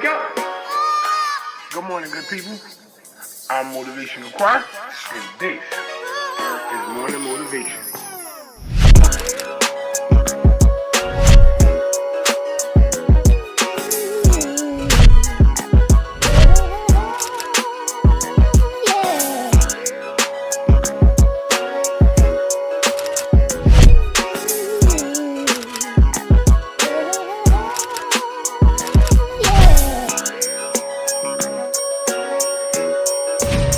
wake up. Good morning, good people. I'm Motivational Choir, and this is Morning Motivation.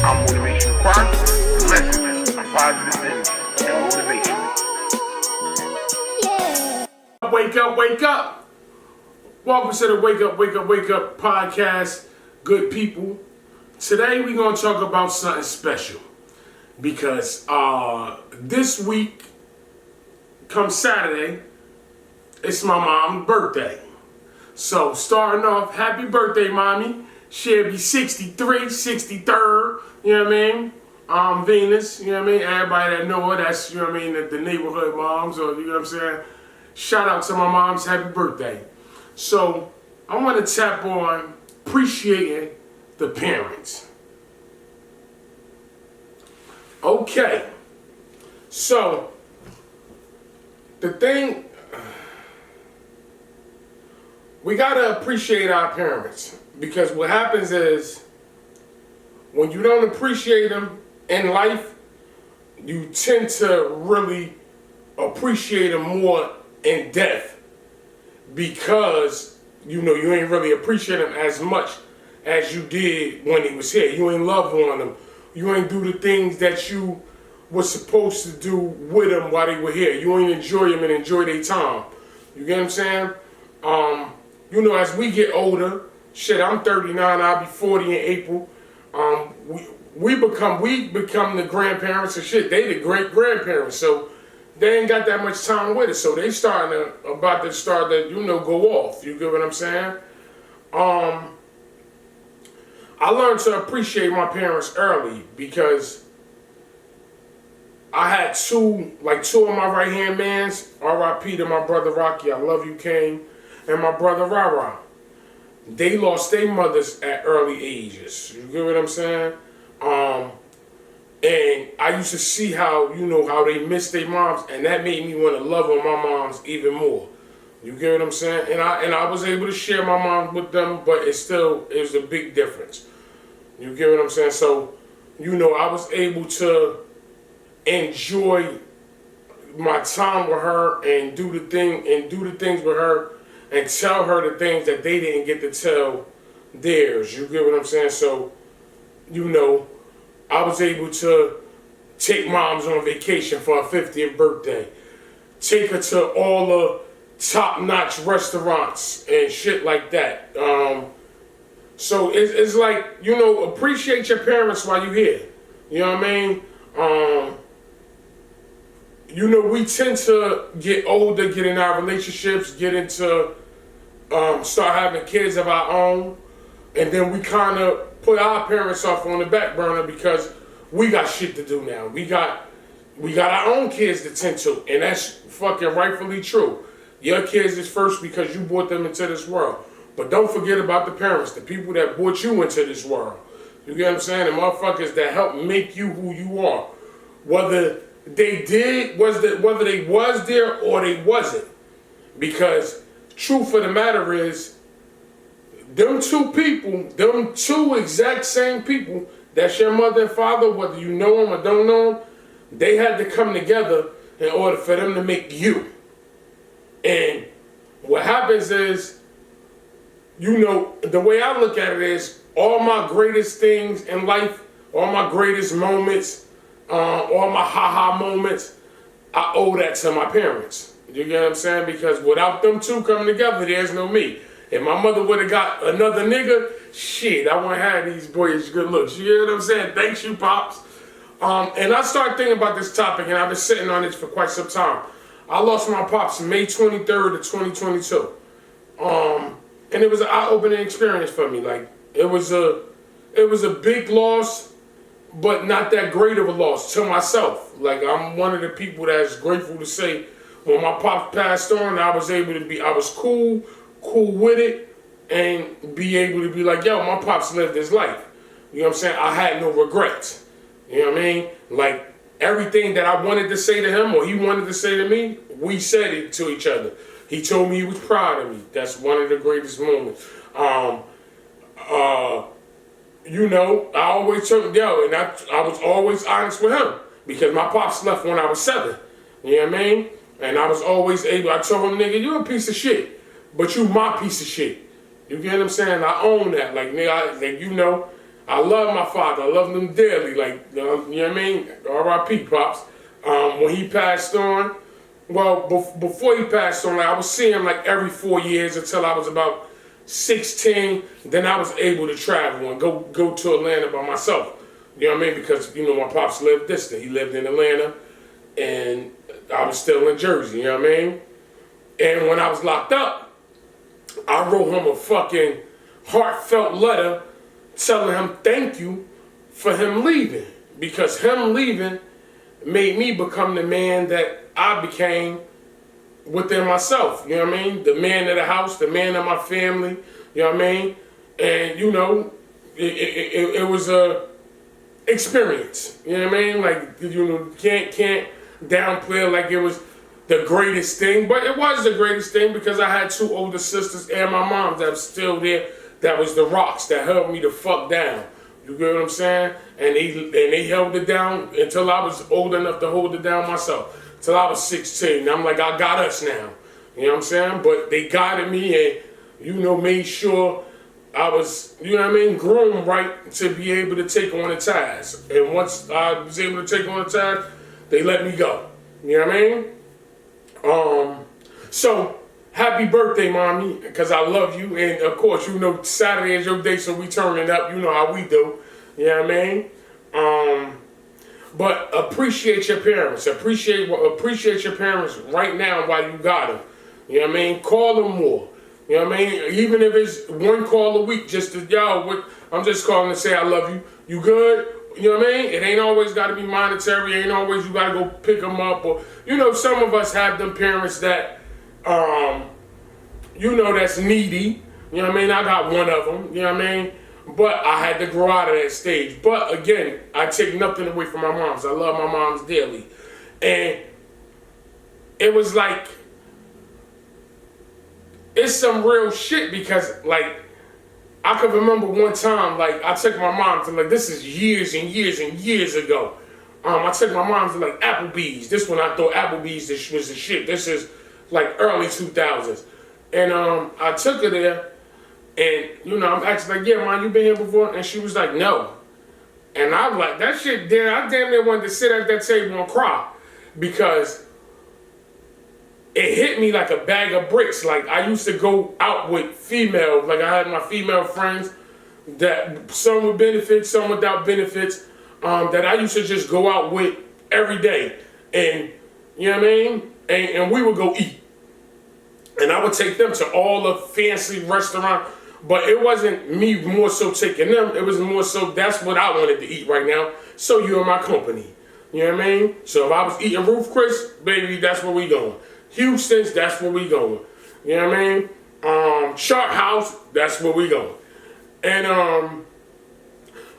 I'm Motivation Choir, the message of positive energy and motivation. Wake up, wake up. Welcome to the Wake Up podcast, good people. Today we're going to talk about something special because this week, come Saturday, it's my mom's birthday. So starting off, happy birthday, mommy. She'll be 63, 63rd, you know what I mean? Venus, you know what I mean? Everybody that know her, that's, you know what I mean, the neighborhood moms, or you know what I'm saying? Shout out to my mom's happy birthday. So I want to tap on appreciating the parents. Okay. So the thing, we got to appreciate our parents. Because what happens is, when you don't appreciate them in life, you tend to really appreciate them more in death. Because, you know, you ain't really appreciate them as much as you did when he was here. You ain't love on them. You ain't do the things that you were supposed to do with them while they were here. You ain't enjoy them and enjoy their time. You get what I'm saying? You know, as we get older, shit, I'm 39, I'll be 40 in April. We become the grandparents and shit. They the great grandparents, so they ain't got that much time with us. So they about to start to, you know, go off. You get what I'm saying? I learned to appreciate my parents early because I had two of my right hand mans. R.I.P. to my brother Rocky. I love you, King, and my brother Rara. They lost their mothers at early ages. You get what I'm saying? And I used to see how, you know, how they missed their moms, and that made me want to love on my moms even more. You get what I'm saying? And I was able to share my mom with them, but it was a big difference. You get what I'm saying? So, you know, I was able to enjoy my time with her and do the things with her. And tell her the things that they didn't get to tell theirs. You get what I'm saying? So, you know, I was able to take moms on vacation for her 50th birthday. Take her to all the top-notch restaurants and shit like that. So it's like, you know, appreciate your parents while you're here. You know what I mean? You know, we tend to get older, get in our relationships, get into start having kids of our own, and then we kind of put our parents off on the back burner because we got shit to do now. We got our own kids to tend to, and that's fucking rightfully true. Your kids is first because you brought them into this world. But don't forget about the parents, the people that brought you into this world. You get what I'm saying? The motherfuckers that helped make you who you are. Whether they was there or they wasn't. Because truth of the matter is, them two exact same people, that's your mother and father, whether you know them or don't know them, they had to come together in order for them to make you. And what happens is, you know, the way I look at it is, all my greatest things in life, all my greatest moments, all my ha-ha moments, I owe that to my parents. You get what I'm saying? Because without them two coming together, there's no me. If my mother would have got another nigga, shit, I wouldn't have these boys good looks. You get what I'm saying? Thanks you, Pops. And I started thinking about this topic, and I've been sitting on this for quite some time. I lost my pops May 23rd of 2022. And it was an eye-opening experience for me. Like, it was a big loss, but not that great of a loss to myself. Like, I'm one of the people that's grateful to say, when my pops passed on, I was able to be, I was cool with it, and be able to be like, yo, my pops lived his life. You know what I'm saying? I had no regrets. You know what I mean? Like, everything that I wanted to say to him or he wanted to say to me, we said it to each other. He told me he was proud of me. That's one of the greatest moments. You know, I always told yo, and I was always honest with him because my pops left when I was 7. You know what I mean? And I was always able, I told him, nigga, you a piece of shit, but you my piece of shit. You get what I'm saying? I own that. Like, nigga, you know, I love my father. I love him dearly. Like, you know what I mean? R.I.P. Pops. When he passed on, well, before he passed on, like, I was seeing him like every 4 years until I was about 16. Then I was able to travel and go to Atlanta by myself. You know what I mean? Because, you know, my pops lived distant. He lived in Atlanta, and I was still in Jersey. You know what I mean? And when I was locked up, I wrote him a fucking heartfelt letter telling him thank you for him leaving. Because him leaving made me become the man that I became within myself. You know what I mean? The man of the house, the man of my family. You know what I mean? And, you know, it was a experience. You know what I mean? Like, you know, can't downplay it like it was the greatest thing, but it was the greatest thing because I had 2 older sisters and my mom that was still there. That was the rocks that held me the fuck down. You get what I'm saying? And they held it down until I was old enough to hold it down myself. Till I was 16. I'm like, I got us now. You know what I'm saying? But they guided me and, you know, made sure I was, you know what I mean, groomed right to be able to take on a task. And once I was able to take on a task, they let me go. You know what I mean? So happy birthday, mommy, because I love you. And of course, you know, Saturday is your day, so we turning up. You know how we do. You know what I mean? But appreciate your parents. Appreciate your parents right now while you got them. You know what I mean? Call them more. You know what I mean? Even if it's 1 call a week, just to, yo, I'm just calling to say I love you. You good? You know what I mean? It ain't always got to be monetary. It ain't always you got to go pick them up. Or, you know, some of us have them parents that, you know, that's needy. You know what I mean? I got one of them. You know what I mean? But I had to grow out of that stage. But again, I take nothing away from my moms. I love my moms dearly. And it was like, it's some real shit because, like, I could remember one time, like, I took my mom to, like, this is years and years and years ago. I took my mom to, like, Applebee's. This one I thought Applebee's was the shit. This is, like, early 2000s. And I took her there, and, you know, I'm asking, like, yeah, Mom, you been here before? And she was like, no. And I'm like, that shit, damn, I damn near wanted to sit at that table and cry because it hit me like a bag of bricks. Like, I used to go out with females. Like, I had my female friends that some with benefits, some without benefits, that I used to just go out with every day. And, you know what I mean? And we would go eat. And I would take them to all the fancy restaurants. But it wasn't me more so taking them. It was more so that's what I wanted to eat right now. So you're in my company. You know what I mean? So if I was eating Ruth Chris, baby, that's where we going. Houston's, that's where we going. You know what I mean? Shark House, that's where we going. And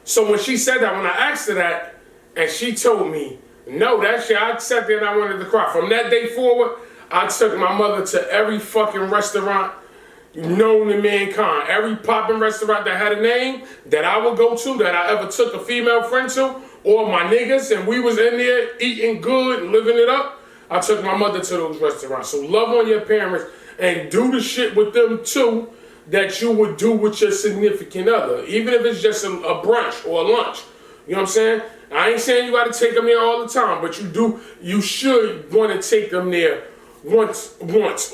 so when she said that, when I asked her that, and she told me, no, that shit, I sat there and I wanted to cry. From that day forward, I took my mother to every fucking restaurant known to mankind. Every popping restaurant that had a name that I would go to, that I ever took a female friend to, or my niggas, and we was in there eating good and living it up. I took my mother to those restaurants. So love on your parents and do the shit with them too that you would do with your significant other. Even if it's just a brunch or a lunch. You know what I'm saying? I ain't saying you gotta take them there all the time, but you should want to take them there once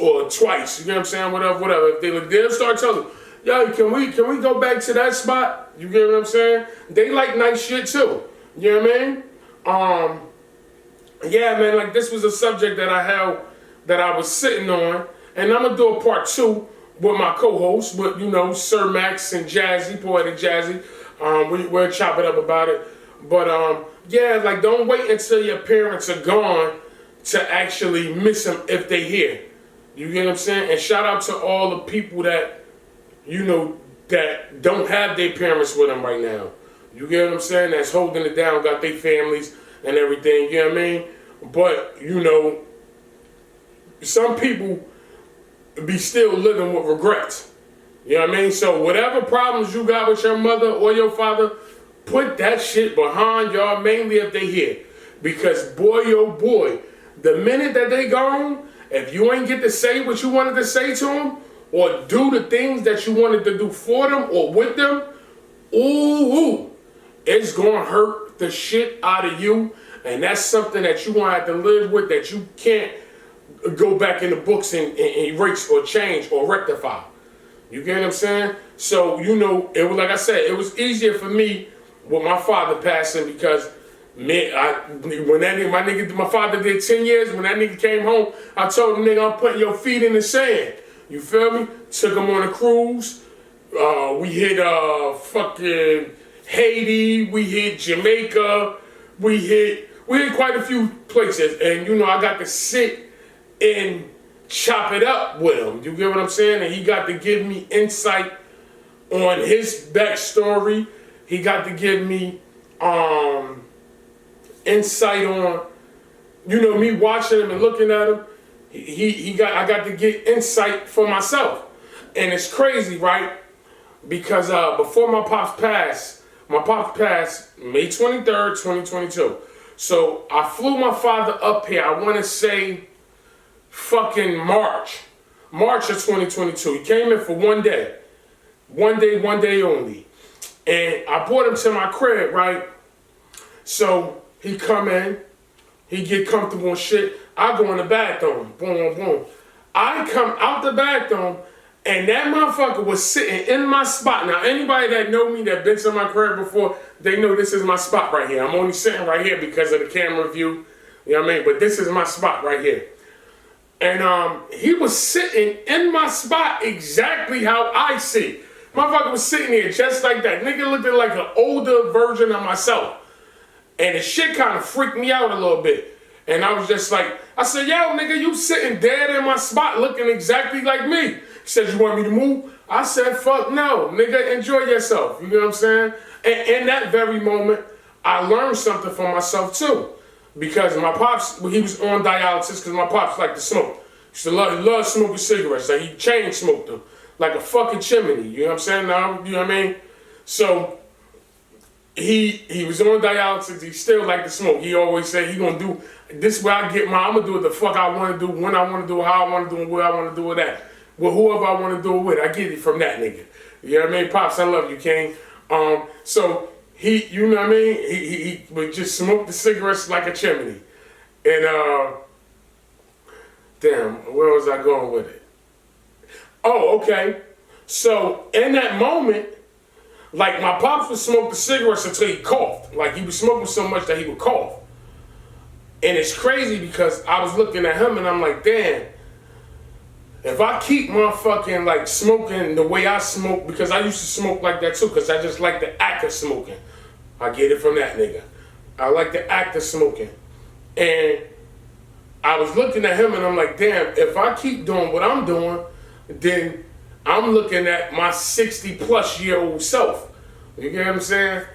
or twice. You know what I'm saying? Whatever. If they look there, start telling them, yo, can we go back to that spot? You get what I'm saying? They like nice shit too. You know what I mean? Yeah, man, like this was a subject that I held, that I was sitting on, and I'm gonna do a part 2 with my co-hosts, with, you know, Sir Max and Jazzy, Poetic Jazzy. We'll chop it up about it. But yeah, like don't wait until your parents are gone to actually miss them if they here. You get what I'm saying? And shout out to all the people that, you know, that don't have their parents with them right now. You get what I'm saying? That's holding it down, got their families and everything, you know what I mean? But, you know, some people be still living with regrets. You know what I mean? So whatever problems you got with your mother or your father, put that shit behind y'all, mainly if they here. Because boy, oh boy, the minute that they gone, if you ain't get to say what you wanted to say to them, or do the things that you wanted to do for them or with them, ooh, it's gonna hurt the shit out of you. And that's something that you gonna have to live with, that you can't go back in the books and erase or change or rectify. You get what I'm saying? So, you know, it was like I said, it was easier for me with my father passing because my father did 10 years, when that nigga came home, I told him, nigga, I'm putting your feet in the sand. You feel me? Took him on a cruise. We hit fucking Haiti. We hit Jamaica. We hit quite a few places. And, you know, I got to sit and chop it up with him. You get what I'm saying? And he got to give me insight on his backstory. He got to give me insight on, you know, me watching him and looking at him. I got to get insight for myself. And it's crazy, right? Because before my pops passed May 23rd, 2022. So I flew my father up here, I want to say fucking March of 2022. He came in for one day only. And I brought him to my crib, right? So he come in, he get comfortable and shit. I go in the bathroom, boom, boom. I come out the bathroom, and that motherfucker was sitting in my spot. Now, anybody that know me, that been to my crib before, they know this is my spot right here. I'm only sitting right here because of the camera view, you know what I mean? But this is my spot right here. And he was sitting in my spot exactly how I see. Motherfucker was sitting here just like that. Nigga looked like an older version of myself. And the shit kind of freaked me out a little bit. And I was just like, I said, yo, nigga, you sitting dead in my spot looking exactly like me. He said, you want me to move? I said, fuck no, nigga, enjoy yourself. You know what I'm saying? And in that very moment, I learned something for myself too. Because my pops, he was on dialysis because my pops liked to smoke. He used to love smoking cigarettes. Like he chain smoked them like a fucking chimney. You know what I'm saying? Now, you know what I mean? So he was on dialysis. He still liked to smoke. He always said he gonna do this where I get I'm gonna do what the fuck I want to do, when I want to do, how I want to do, and where I want to do it at. With whoever I want to do it with. I get it from that nigga. You know what I mean? Pops, I love you, King. So he, you know what I mean? He would just smoke the cigarettes like a chimney. And damn, where was I going with it? Oh, okay. So in that moment, like my pops would smoke the cigarettes until he coughed. Like he was smoking so much that he would cough. And it's crazy because I was looking at him and I'm like, damn, if I keep motherfucking like smoking the way I smoke, because I used to smoke like that too, because I just like the act of smoking. I get it from that nigga. I like the act of smoking. And I was looking at him and I'm like, damn, if I keep doing what I'm doing, then I'm looking at my 60-plus-year-old self. You get what I'm saying?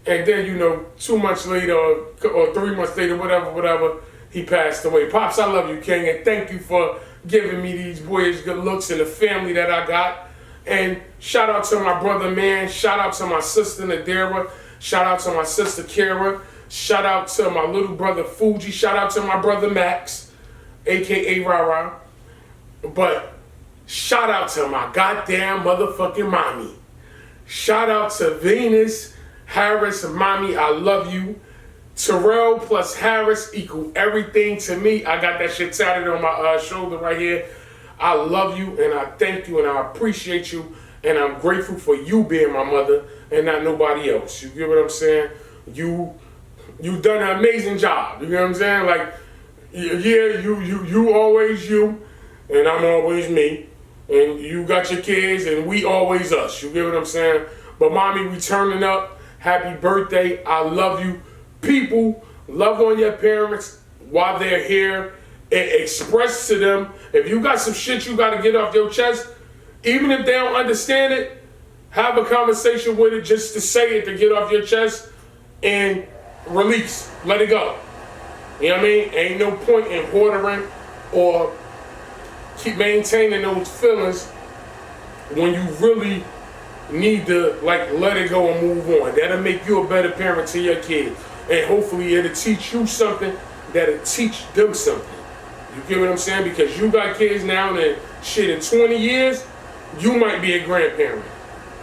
And then, you know, 2 months later or 3 months later, whatever, he passed away. Pops, I love you, King, and thank you for giving me these boyish good looks and the family that I got. And shout out to my brother, man. Shout out to my sister, Nadira. Shout out to my sister, Kara. Shout out to my little brother, Fuji. Shout out to my brother, Max, a.k.a. Rara. But shout out to my goddamn motherfucking mommy. Shout out to Venus, Harris, mommy, I love you. Terrell plus Harris equal everything to me. I got that shit tatted on my shoulder right here. I love you and I thank you and I appreciate you and I'm grateful for you being my mother and not nobody else. You get what I'm saying? You done an amazing job. You know what I'm saying? Like, yeah, you always you and I'm always me. And you got your kids and we always us. You get what I'm saying? But mommy, we turning up. Happy birthday. I love you. People, love on your parents while they're here and express to them. If you got some shit you got to get off your chest, even if they don't understand it, have a conversation with it just to say it, to get off your chest and release, let it go. You know what I mean? Ain't no point in hoarding or keep maintaining those feelings when you really need to let it go and move on. That'll make you a better parent to your kids. And hopefully it'll teach you something that'll teach them something. You get what I'm saying? Because you got kids now and shit, in 20 years, you might be a grandparent.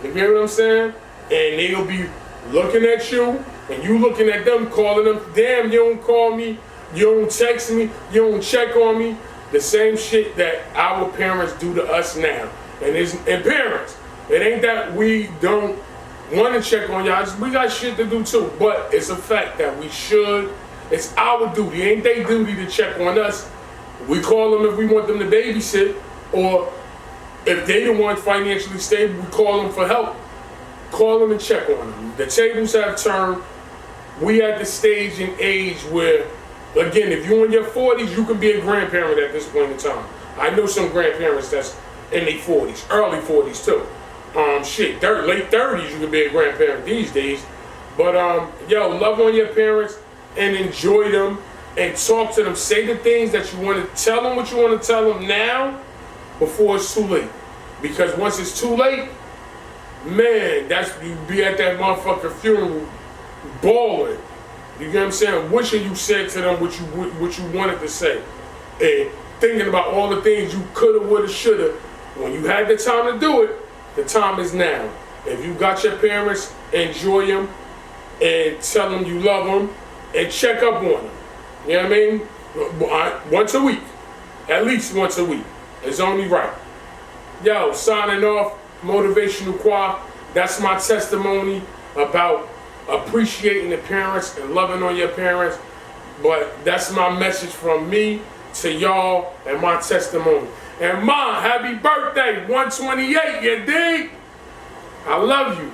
You get what I'm saying? And they'll be looking at you and you looking at them, calling them, damn, you don't call me, you don't text me, you don't check on me. The same shit that our parents do to us now. And parents, it ain't that we don't want to check on y'all. We got shit to do too. But it's a fact that we should. It's our duty. Ain't they duty to check on us. We call them if we want them to babysit, or if they the one financially stable, we call them for help. Call them and check on them. The tables have turned. We at the stage and age where, again, if you're in your 40s, you can be a grandparent at this point in time. I know some grandparents that's in their 40s, early 40s too. Late 30s, you can be a grandparent these days. But yo, love on your parents and enjoy them and talk to them. Say the things that you want to tell them, what you want to tell them now before it's too late. Because once it's too late, man, you be at that motherfucker funeral bawling. You get what I'm saying? Wishing you said to them what you wanted to say. And thinking about all the things you coulda, woulda, shoulda. When you had the time to do it, the time is now. If you got your parents, enjoy them and tell them you love them and check up on them. You know what I mean? Once a week. At least once a week. It's only right. Yo, signing off, Motivational Choir. That's my testimony about appreciating the parents and loving on your parents. But that's my message from me to y'all and my testimony. And Mom, happy birthday, 128, you dig? I love you.